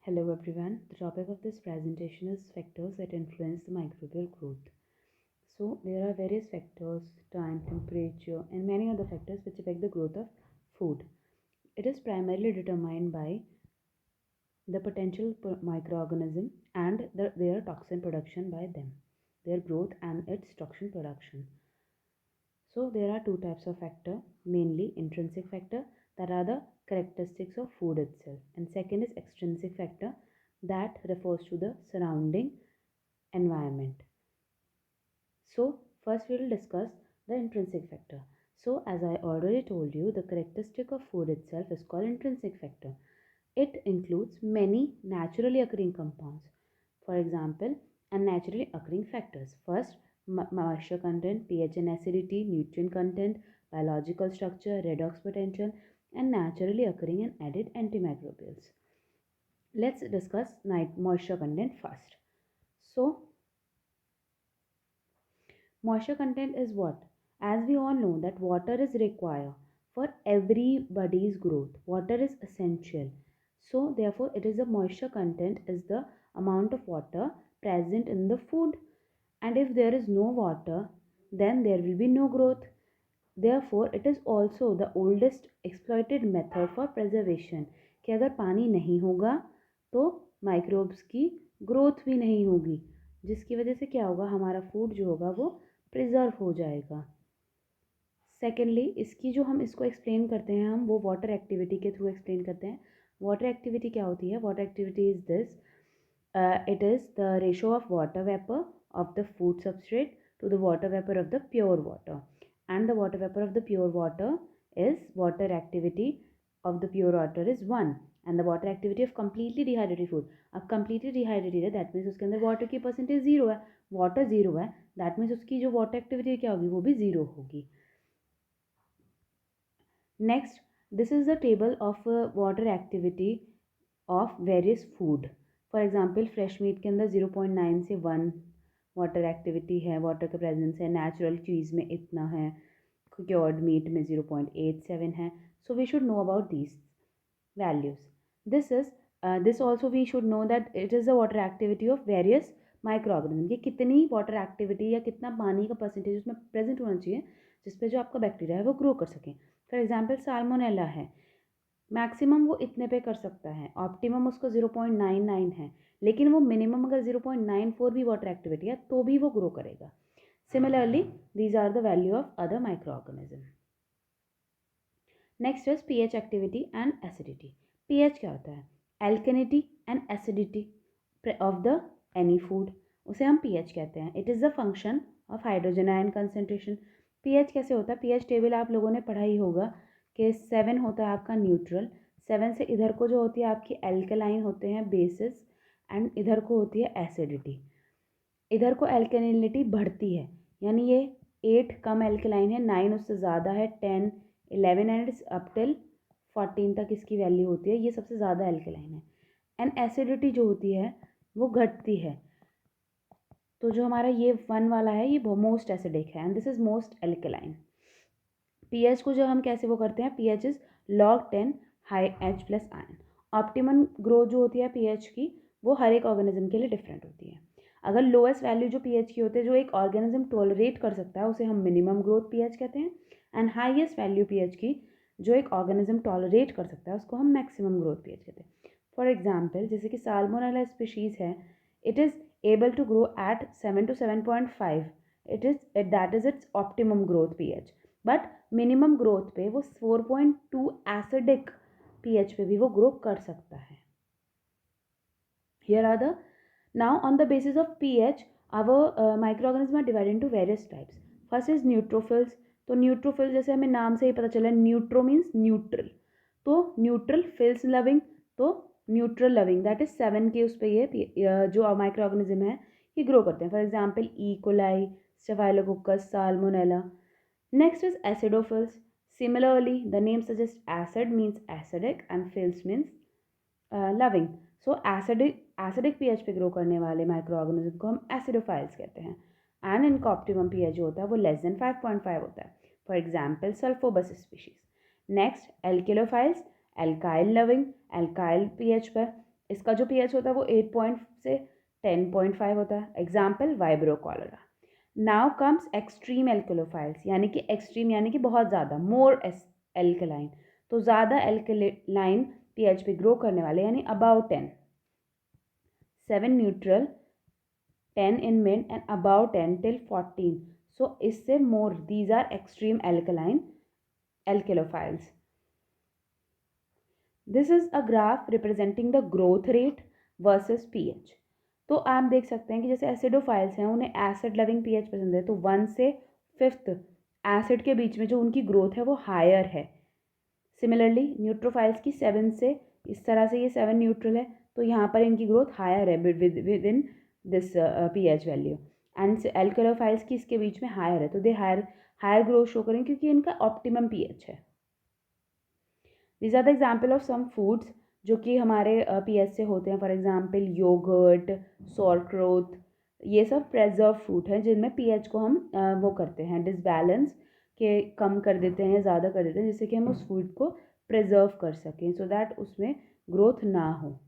Hello everyone. The topic of this presentation is factors that influence the microbial growth. So there are various factors, time, temperature and many other factors which affect the growth of food. It is primarily determined by the potential microorganism and their toxin production by them, their growth and its toxin production. So there are two types of factor, mainly intrinsic factor that are the characteristics of food itself, and second is extrinsic factor that refers to the surrounding environment. So first we will discuss the intrinsic factor. So as I already told you, the characteristic of food itself is called intrinsic factor. It includes many naturally occurring compounds. For example, unnaturally occurring factors. First, moisture content, pH and acidity, nutrient content, biological structure, redox potential, and naturally occurring and added antimicrobials. Let's discuss moisture content first. So, moisture content is what? As we all know that water is required for everybody's growth. Water is essential. So therefore it is the moisture content is the amount of water present in the food. And if there is no water, then there will be no growth. Therefore it is also the oldest exploited method for preservation कि अगर पानी नहीं होगा तो microbes की growth भी नहीं होगी, जिसकी वजह से क्या होगा, हमारा फूड जो होगा वो प्रिजर्व हो जाएगा. सेकेंडली इसकी जो हम इसको एक्सप्लेन करते हैं, हम वो वाटर एक्टिविटी के थ्रू एक्सप्लेन करते हैं. वाटर एक्टिविटी क्या होती है? Water activity is this, it is the ratio of water vapour of the food substrate to the water vapor of the pure water, and the water vapor of the pure water is water activity of the pure water is 1, and the water activity of completely dehydrated food. अब completely dehydrated है, that means उसके अंदर water की percentage 0 है, water 0 है, that means उसकी जो water activity क्या होगी, वो भी 0 होगी. Next, this is the table of water activity of various food. For example, fresh meat के अंदर 0.9 से 1 वाटर एक्टिविटी है, वाटर का प्रेजेंस है. नेचुरल चीज़ में इतना है, क्योर्ड मीट में 0.87 है. So we should know about these values. This also we should know that it is the water activity of various micro organism, कि कितनी वाटर एक्टिविटी या कितना पानी का परसेंटेज उसमें प्रेजेंट होना चाहिए जिसपे जो आपका बैक्टीरिया है वो ग्रो कर सके. फॉर एग्जाम्पल साल्मोनेला है, मैक्सिमम वो इतने पे कर सकता है, ऑप्टिमम उसका 0.99 है, लेकिन वो मिनिमम अगर 0.94 भी वाटर एक्टिविटी है तो भी वो ग्रो करेगा. Similarly these are the value of other micro organism. Next is pH activity and acidity. PH क्या होता है? Alkalinity and acidity of the any food, उसे हम पीएच कहते हैं. It is the function of hydrogen ion concentration. PH कैसे होता है? पीएच टेबल आप लोगों ने पढ़ा ही होगा कि 7 होता है आपका न्यूट्रल, 7 से इधर को जो होती है आपकी एल्कलाइन होते हैं बेसिस, एंड इधर को होती है एसिडिटी. इधर को एल्कलिनिटी बढ़ती है, यानी ये 8 कम एल्कलाइन है, 9 उससे ज़्यादा है, 10 11 एंड अप टिल 14 तक इसकी वैल्यू होती है, ये सबसे ज़्यादा एल्कलाइन है. एंड एसिडिटी जो होती है वो घटती है. तो जो हमारा ये 1 वाला है ये मोस्ट एसिडिक है, and this is most alkaline. PH को जो हम कैसे वो करते हैं, pH is log 10 high H plus ion. Optimum growth जो होती है पीएच की वो हर एक ऑर्गेनिज्म के लिए डिफरेंट होती है. अगर लोएस्ट वैल्यू जो पीएच की होती है जो एक ऑर्गेनिज्म टॉलरेट कर सकता है उसे हम मिनिमम ग्रोथ पीएच कहते हैं, एंड हाईएस्ट वैल्यू पीएच की जो एक ऑर्गेनिज्म टॉलरेट कर सकता है उसको हम मैक्सिमम ग्रोथ पीएच कहते हैं. फॉर एग्जाम्पल जैसे कि साल्मोनेला स्पीशीज़ है, it is able to grow at 7 to 7.5, that is its optimum growth pH. But minimum growth पे वो 4.2 एसिडिक पीएच पे भी वो ग्रो कर सकता है. Here are the now on the basis of pH our microorganism are divided into various types. First is neutrophils. तो neutrophil जैसे हमें नाम से ही पता चला, न्यूट्रो मीन्स न्यूट्रल, तो न्यूट्रल. फिल्स लविंग, तो न्यूट्रल लविंग, दैट इज 7 के उस पर ये जो माइक्रो ऑर्गेनिज्म है ये ग्रो करते हैं. For example E coli, staphylococcus, salmonella. Next is acidophils. Similarly, the name suggests acid means acidic and phils means loving. So acidic pH पे ग्रो करने वाले माइक्रोऑर्गेनिज्म को हम एसिडोफाइल्स कहते हैं, एंड इनका ऑप्टिमम pH जो होता है वो लेस देन 5.5 होता है. For example Sulfolobus species. Next alkaliphiles, alkali loving, alkali pH पर. इसका जो pH होता है वो 8 से 10.5 होता है। Example Vibrio cholerae. Now comes extreme alkaliphiles, यानी कि एक्सट्रीम यानी कि बहुत ज़्यादा, मोर एल्कलाइन, तो ज़्यादा एल्कलाइन pH पे ग्रो करने वाले, यानी about 10, 7 neutral, 10 in men and above 10 till 14. So इससे more, these are extreme alkaline alkalophiles. This is a graph representing the growth rate versus pH. तो आप देख सकते हैं कि जैसे एसिडोफाइल्स हैं उन्हें एसिड लविंग pH पसंद है, तो 1 से 5th एसिड के बीच में जो उनकी ग्रोथ है वो हायर है। सिमिलरली न्यूट्रोफाइल्स की 7 से, इस तरह से ये 7 न्यूट्रल है तो यहाँ पर इनकी ग्रोथ हायर है within this pH value, and alkaliphiles की इसके बीच में हायर है, तो दे हायर ग्रोथ शो करेंगे क्योंकि इनका ऑप्टिमम pH है। These are the example of some foods जो कि हमारे pH से होते हैं। फॉर एग्जाम्पल योगर्ट, सॉर्क्रोथ, ये सब प्रेजर्व फ्रूट हैं जिनमें pH को हम वो करते हैं, डिसबैलेंस के कम कर देते हैं या ज़्यादा कर देते हैं, जिससे कि हम उस फूड को प्रिजर्व कर सकें सो दैट उसमें ग्रोथ ना हो।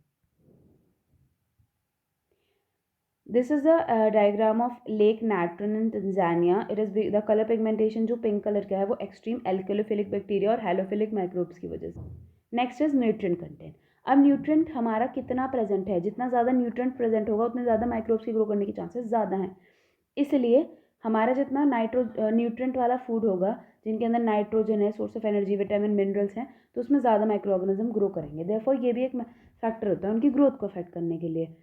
This is the diagram of Lake Natron in Tanzania. It is the colour pigmentation जो पिंक कलर का है वो एक्सट्रीम एल्कोलोफिलिक बैक्टीरिया और हेलोफिलिक माइक्रोब्स की वजह से। Next is nutrient content. अब न्यूट्रिएंट हमारा कितना प्रेजेंट है, जितना ज़्यादा न्यूट्रिएंट प्रेजेंट होगा उतने ज़्यादा माइक्रोब्स की ग्रो करने के चांसेस ज़्यादा हैं। इसलिए हमारा जितना न्यूट्रिएंट वाला फूड होगा, जिनके अंदर नाइट्रोजन है, source of energy, vitamin, minerals हैं, तो उसमें ज़्यादा माइक्रो ऑर्गेनिज्म ग्रो करेंगे। देयरफॉर ये भी एक फैक्टर होता है उनकी ग्रोथ को अफेक्ट करने के लिए।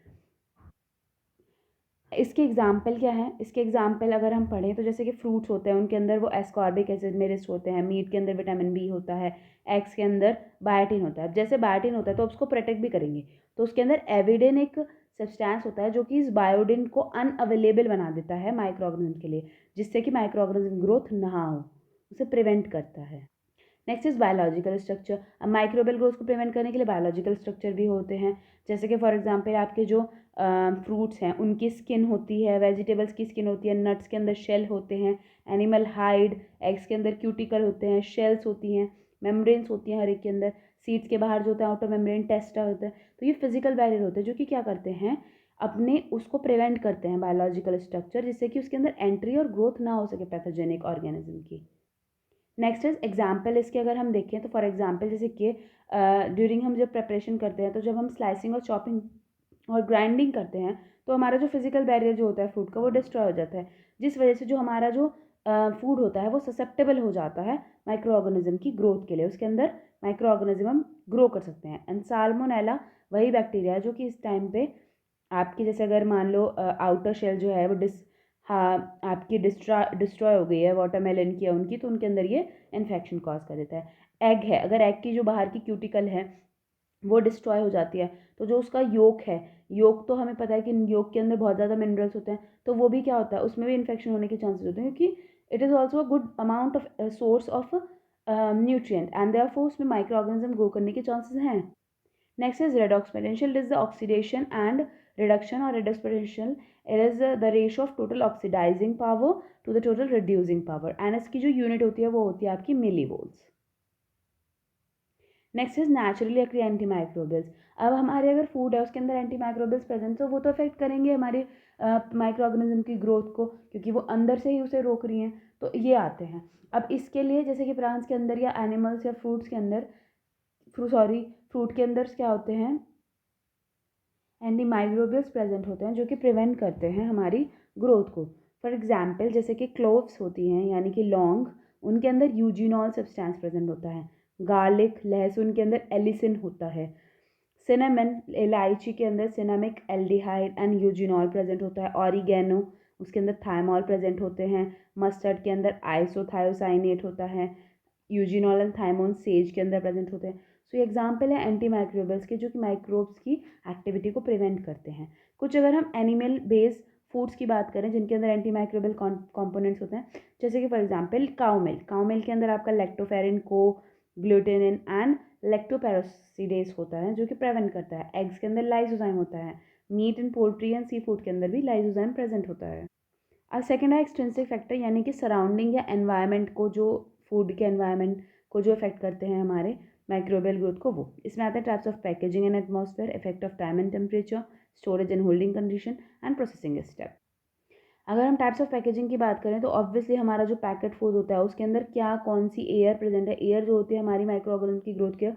इसके एग्जाम्पल क्या है, इसके एग्जाम्पल अगर हम पढ़ें तो जैसे कि फ्रूट्स होते हैं उनके अंदर वो एस्कॉर्बिक एसिड में रिच होते हैं, मीट के अंदर विटामिन बी होता है, एग्स के अंदर बायोटिन होता है। जैसे बायोटिन होता है तो उसको प्रोटेक्ट भी करेंगे, तो उसके अंदर एविडिन एक सब्सटेंस होता है जो कि इस बायोडिन को अनअवेलेबल बना देता है माइक्रो ऑर्गेनिज्म के लिए, जिससे कि माइक्रो ऑर्गेनिज्म ग्रोथ ना हो, उसे प्रिवेंट करता है। Next is biological structure. अब माइक्रोबियल ग्रोथ को प्रिवेंट करने के लिए बायोलॉजिकल स्ट्रक्चर भी होते हैं, जैसे कि फॉर एग्जांपल आपके जो फ्रूट्स हैं उनकी स्किन होती है, वेजिटेबल्स की स्किन होती है, नट्स के अंदर शेल होते हैं, एनिमल हाइड, एग्स के अंदर क्यूटिकल होते हैं, शेल्स होती हैं, मेम्ब्रेन्स होती हैं हर एक के अंदर, सीड्स के बाहर जो होता है आउटर मेम्ब्रेन टेस्टा होता है। तो ये फिजिकल बैरियर होते हैं जो कि क्या करते हैं, अपने उसको प्रिवेंट करते हैं बायोलॉजिकल स्ट्रक्चर, जिससे कि उसके अंदर एंट्री और ग्रोथ ना हो सके पैथोजेनिक ऑर्गेनिज्म की। Next is example. इसके अगर हम देखें तो फॉर एग्जाम्पल जैसे कि ड्यूरिंग हम जब प्रेपरेशन करते हैं, तो जब हम स्लाइसिंग और चॉपिंग और ग्राइंडिंग करते हैं तो हमारा जो फिजिकल बैरियर जो होता है फूड का वो डिस्ट्रॉय हो जाता है, जिस वजह से जो हमारा जो फूड होता है वो ससेप्टेबल हो जाता है माइक्रो ऑर्गेनिज्म की ग्रोथ के लिए, उसके अंदर माइक्रो ऑर्गेनिज्म हम ग्रो कर सकते हैं। एंड साल्मोनेला वही बैक्टीरिया है जो कि इस टाइम पे आपकी, जैसे अगर मान लो आउटर शेल जो है वो हाँ आपकी डिस्ट्रॉय हो गई है वाटरमेलन की या उनकी, तो उनके अंदर ये इन्फेक्शन कॉज कर देता है। एग है, अगर एग की जो बाहर की क्यूटिकल है वो डिस्ट्रॉय हो जाती है, तो जो उसका योक है, योक तो हमें पता है कि योक के अंदर बहुत ज़्यादा मिनरल्स होते हैं, तो वो भी क्या होता है उसमें भी इन्फेक्शन होने के चांसेस होते हैं, क्योंकि it is also a good amount of source of nutrient and therefore उसमें माइक्रो ऑर्गेनिज्म ग्रो करने के चांसेस हैं। Next is redox potential. It is the oxidation and reduction, or redox potential. It is the ratio of total oxidizing power to the total reducing power. And इसकी जो unit होती है वो होती है आपकी millivolts. Next is naturally occurring anti microbials. अब हमारे अगर फूड है उसके अंदर एंटी माइक्रोबियल्स प्रेजेंट, तो वो तो अफेक्ट करेंगे हमारे माइक्रो ऑर्गेनिज्म की ग्रोथ को, क्योंकि वो अंदर से ही उसे रोक रही हैं, तो ये आते हैं। अब इसके लिए जैसे कि प्लांट्स के अंदर या एनिमल्स या फ्रूट्स के अंदर, फ्रूट के अंदर क्या होते हैं, एंटी माइक्रोबियल्स प्रेजेंट होते हैं जो कि प्रिवेंट करते हैं हमारी ग्रोथ को। फॉर एग्जाम्पल जैसे कि क्लोव्स होती हैं यानी कि लौंग, उनके अंदर यूजिनॉल सब्सटेंस प्रेजेंट होता है। गार्लिक, लहसुन के अंदर एलिसिन होता है। सिनेमन, इलायची के अंदर cinnamic aldehyde and eugenol present होता है। ऑरिगेनो, उसके अंदर थाइमॉल प्रेजेंट होते हैं। मस्टर्ड के अंदर आइसोथायोसाइनेट होता है। यूजिनॉल एंड थाइमोन सेज के अंदर प्रेजेंट होते हैं। सो ये एग्जाम्पल है एंटी माइक्रोबियल्स के जो कि माइक्रोब्स की एक्टिविटी को प्रिवेंट करते हैं। कुछ अगर हम एनिमल बेस्ड फूड्स की बात करें जिनके अंदर एंटी माइक्रोबियल कॉम्पोनेंट्स होते हैं, जैसे कि फॉर एग्जांपल काउ मिल्क के अंदर आपका लैक्टोफेरिन, को ग्लूटेनिन एंड लैक्टोपेरोक्सीडेज होता है जो कि प्रिवेंट करता है। एग्स के अंदर लाइसोजाइम होता है। Meat and poultry and sea food के अंदर भी लाइसोजाइम प्रेजेंट होता है। और सेकेंड है एक्सट्रिंसिक फैक्टर, यानी कि सराउंडिंग या एनवायरनमेंट को, जो फूड के एनवायरनमेंट को जो इफेक्ट करते हैं हमारे, माइक्रोबियल ग्रोथ को वो। इसमें आता है types of packaging in atmosphere, effect of time and temperature, storage and holding condition and processing step. अगर हम टाइप्स ऑफ पैकेजिंग की बात करें तो ऑब्वियसली हमारा जो पैकेट फूड होता है उसके अंदर क्या कौन सी एयर प्रेजेंट है। एयर जो होती है हमारी माइक्रो ऑर्गेनिज्म की ग्रोथ के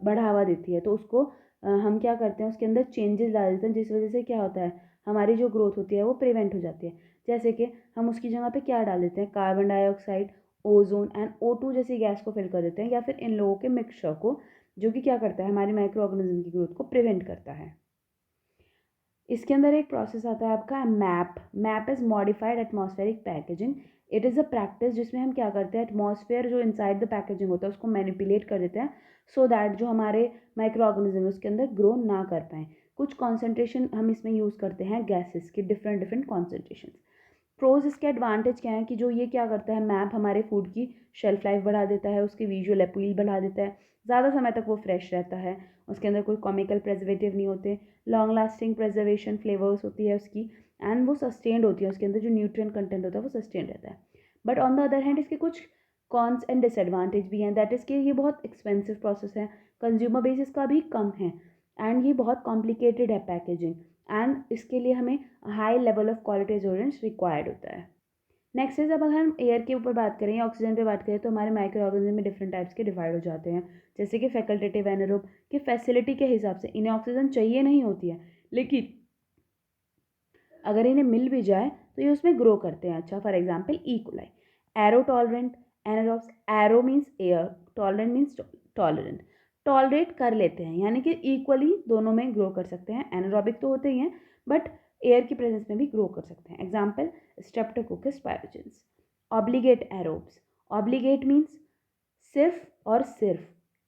बढ़ावा देती है, तो उसको हम क्या करते हैं उसके अंदर चेंजेस डाल देते हैं, जिस वजह से क्या होता है हमारी जो ग्रोथ होती है वो प्रिवेंट हो जाती है। जैसे कि हम उसकी जगह पे क्या डाल देते हैं, carbon dioxide, ozone and O2 जैसी गैस को फिल कर देते हैं, या फिर इन लोगों के मिक्सचर को, जो कि क्या करता है हमारी माइक्रो ऑर्गेनिज्म की ग्रोथ को प्रिवेंट करता है। इसके अंदर एक प्रोसेस आता है आपका map. Map is modified atmospheric packaging. It is a practice जिसमें हम क्या करते हैं, एटमॉस्फेयर जो इनसाइड द पैकेजिंग होता है उसको मैनिपुलेट कर देते हैं, सो दैट जो हमारे माइक्रो ऑर्गेनिज्म है उसके अंदर ग्रो ना कर पाएँ। कुछ कॉन्सेंट्रेशन हम इसमें यूज़ करते हैं गैसेस के, डिफरेंट डिफरेंट कॉन्सेंट्रेशन। प्रोज इसके एडवांटेज क्या है कि जो ये क्या करता है, मैप हमारे फूड की शेल्फ लाइफ बढ़ा देता है, उसकी विजुअल अपील बढ़ा देता है, ज़्यादा समय तक वो फ्रेश रहता है, उसके अंदर कोई केमिकल प्रिजर्वेटिव नहीं होते, लॉन्ग लास्टिंग प्रिजर्वेशन फ्लेवर्स होती है उसकी, एंड वो सस्टेन्ड होती है, उसके अंदर जो न्यूट्रिएंट कंटेंट होता है वो सस्टेन्ड रहता है। But on the other hand इसके कुछ कॉन्स एंड डिसएडवांटेज भी हैं, दैट इज़ कि ये बहुत एक्सपेंसिव प्रोसेस है, कंज्यूमर बेस इसका भी कम है, एंड ये बहुत कॉम्प्लिकेटेड है पैकेजिंग, एंड इसके लिए हमें high level of quality assurance required होता है। नेक्स्ट इज, अब अगर हम एयर के ऊपर बात करें या ऑक्सीजन पे बात करें तो हमारे माइक्रो ऑर्गेनिज्म में डिफरेंट टाइप्स के डिवाइड हो जाते हैं, जैसे कि फैकल्टेटिव एनारोब के फैसिलिटी के हिसाब से इन्हें ऑक्सीजन चाहिए नहीं होती है, लेकिन अगर इन्हें मिल भी जाए तो ये उसमें ग्रो करते हैं। अच्छा, for example E coli. Arrow tolerant anaerobes, arrow means air, tolerant means tolerant, tolerate कर लेते हैं, यानी कि इक्वली दोनों में ग्रो कर सकते हैं। एनारोबिक तो होते ही हैं बट एयर की प्रेजेंस में भी ग्रो कर सकते हैं। Example Streptococcus pyrogens. Obligate aerobes, obligate means सिर्फ और सिर्फ,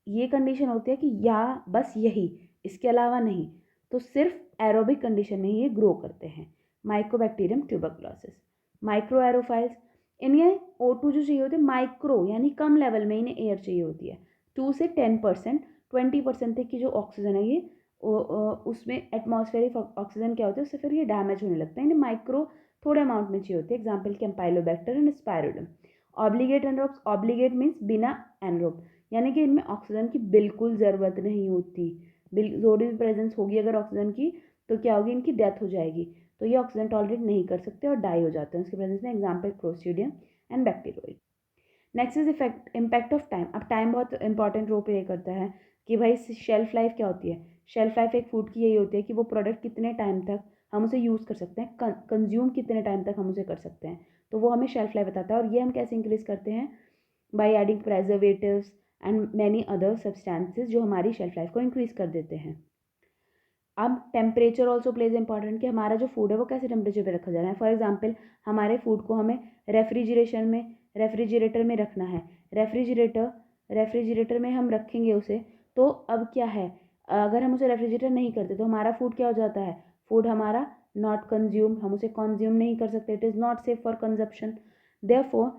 ये कंडीशन होती है कि या बस यही, इसके अलावा नहीं, तो सिर्फ एरोबिक कंडीशन में ही ये ग्रो करते हैं। Mycobacterium tuberculosis. माइक्रो एरोफाइल्स, इन्हें O2 जो चाहिए होती है माइक्रो यानी कम लेवल में इन्हें एयर चाहिए होती है, 2 से 10%, 20% तक की जो ऑक्सीजन है ये उसमें एटमॉस्फेरिक ऑक्सीजन क्या होता है उससे फिर ये डैमेज होने लगता है, इन्हें माइक्रो थोड़े अमाउंट में चाहिए होती है। एग्जाम्पल कैम्पाइलोबैक्टर एंड स्पायरोडम। ऑब्लिगेट एनरोब्स, ऑब्लिगेट मीन्स बिना एनरोब, यानी कि इनमें ऑक्सीजन की बिल्कुल ज़रूरत नहीं होती, थोड़ी भी प्रेजेंस होगी अगर ऑक्सीजन की तो क्या होगी, इनकी डेथ हो जाएगी, तो ये ऑक्सीजन टॉलरेट नहीं कर सकते और डाई हो जाते हैं उसकी प्रेजेंस में। Example Clostridium and bacteroid. Next is effect impact of time. अब टाइम बहुत इंपॉर्टेंट रोल प्ले करता है कि भाई शेल्फ लाइफ क्या होती है। शेल्फ लाइफ एक फूड की यही होती है कि वो प्रोडक्ट कितने टाइम तक हम उसे यूज़ कर सकते हैं, कंज्यूम कितने टाइम तक हम उसे कर सकते हैं, तो वो हमें शेल्फ लाइफ बताता है। और ये हम कैसे इंक्रीज करते हैं, by adding preservatives and many other substances जो हमारी शेल्फ लाइफ को इंक्रीज कर देते हैं। अब टेम्परेचर ऑल्सो प्लेज इंपॉर्टेंट, कि हमारा जो फूड है वो कैसे टेम्परेचर पे रखा जा रहा है। फॉर एग्जाम्पल हमारे फूड को हमें रेफ्रिजरेटर में रखना है, रेफ्रिजरेटर में हम रखेंगे उसे, तो अब क्या है, अगर हम उसे रेफ्रिजरेटर नहीं करते तो हमारा फूड क्या हो जाता है, फूड हमारा नॉट कंज्यूम, हम उसे कंज्यूम नहीं कर सकते, it is not safe for consumption. Therefore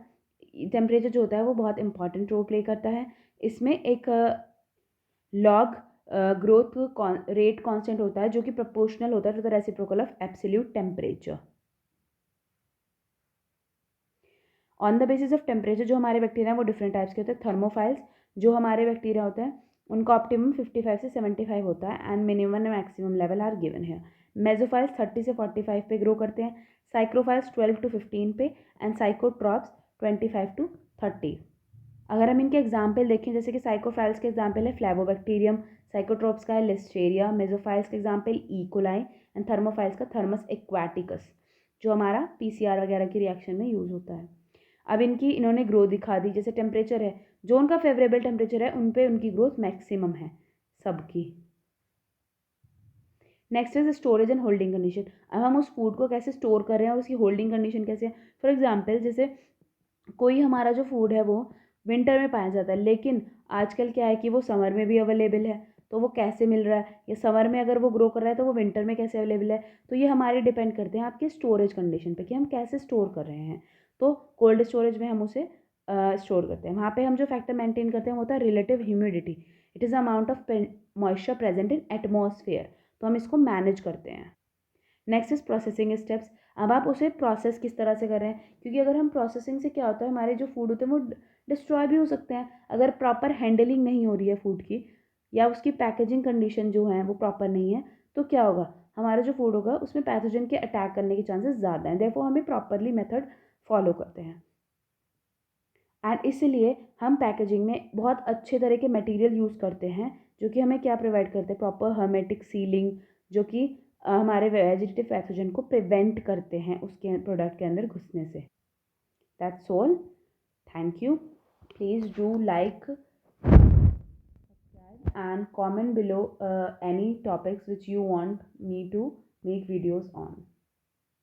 temperature जो होता है वो बहुत इंपॉर्टेंट रोल प्ले करता है। इसमें एक लॉग ग्रोथ रेट कांस्टेंट होता है जो कि प्रोपोर्शनल होता है to the reciprocal of absolute temperature. On the basis of temperature जो हमारे बैक्टीरिया हैं वो डिफरेंट टाइप्स के होते हैं। थर्मोफाइल्स जो हमारे बैक्टीरिया होते हैं उनका ऑप्टिमम 55 से 75 होता है and minimum and maximum level are given है। मेजोफाइल्स 30 से 45 पे ग्रो करते हैं, साइक्रोफाइल्स 12 to 15 पे एंड साइकोट्रॉप्स 25 to 30। अगर हम इनके एग्जाम्पल देखें, जैसे कि साइकोफाइल्स के एग्जाम्पल है फ्लैवोबैक्टीरियम, साइकोट्रॉप्स का है लिस्टेरिया, मेजोफाइल्स के example E coli and thermophiles का थर्मस एक्वाटिकस जो हमारा PCR वगैरह की रिएक्शन में यूज़ होता है। अब इन्होंने ग्रोथ दिखा दी, जैसे टेम्परेचर है, जो उनका फेवरेबल टेम्परेचर है उन पे उनकी ग्रोथ मैक्सिमम है सबकी। Next is storage and holding condition. अब हम उस फूड को कैसे स्टोर कर रहे हैं और उसकी होल्डिंग कंडीशन कैसे है। फॉर एग्जाम्पल जैसे कोई हमारा जो फूड है वो विंटर में पाया जाता है, लेकिन आजकल क्या है कि वो समर में भी अवेलेबल है, तो वो कैसे मिल रहा है, या समर में अगर वो ग्रो कर रहा है तो वो विंटर में कैसे अवेलेबल है, तो ये हमारे डिपेंड करते हैं आपके स्टोरेज कंडीशन पे कि हम कैसे स्टोर कर रहे हैं। तो कोल्ड स्टोरेज में हम उसे स्टोर करते हैं, वहाँ पे हम जो फैक्टर मेंटेन करते हैं वो होता है relative humidity, it is amount of moisture present in atmosphere, तो हम इसको मैनेज करते हैं। Next is processing steps. अब आप उसे प्रोसेस किस तरह से कर रहे हैं, क्योंकि अगर हम प्रोसेसिंग से क्या होता है, हमारे जो फूड होते हैं वो डिस्ट्रॉय भी हो सकते हैं अगर प्रॉपर हैंडलिंग नहीं हो रही है फूड की, या उसकी पैकेजिंग कंडीशन जो है वो प्रॉपर नहीं है, तो क्या होगा, हमारा जो फूड होगा उसमें पैथोजन के अटैक करने के चांसेस ज़्यादा हैं। देयरफॉर हमें प्रॉपरली मेथड फॉलो करते हैं। एंड इसीलिए हम पैकेजिंग में बहुत अच्छे तरह के मटेरियल यूज़ करते हैं, जो कि हमें क्या प्रोवाइड करते हैं, प्रॉपर हर्मेटिक सीलिंग, जो कि हमारे वेजिटेटिव पैथोजन को प्रिवेंट करते हैं उसके प्रोडक्ट के अंदर घुसने से। That's all, thank you, please do like and comment below any topics which you want me to make videos on.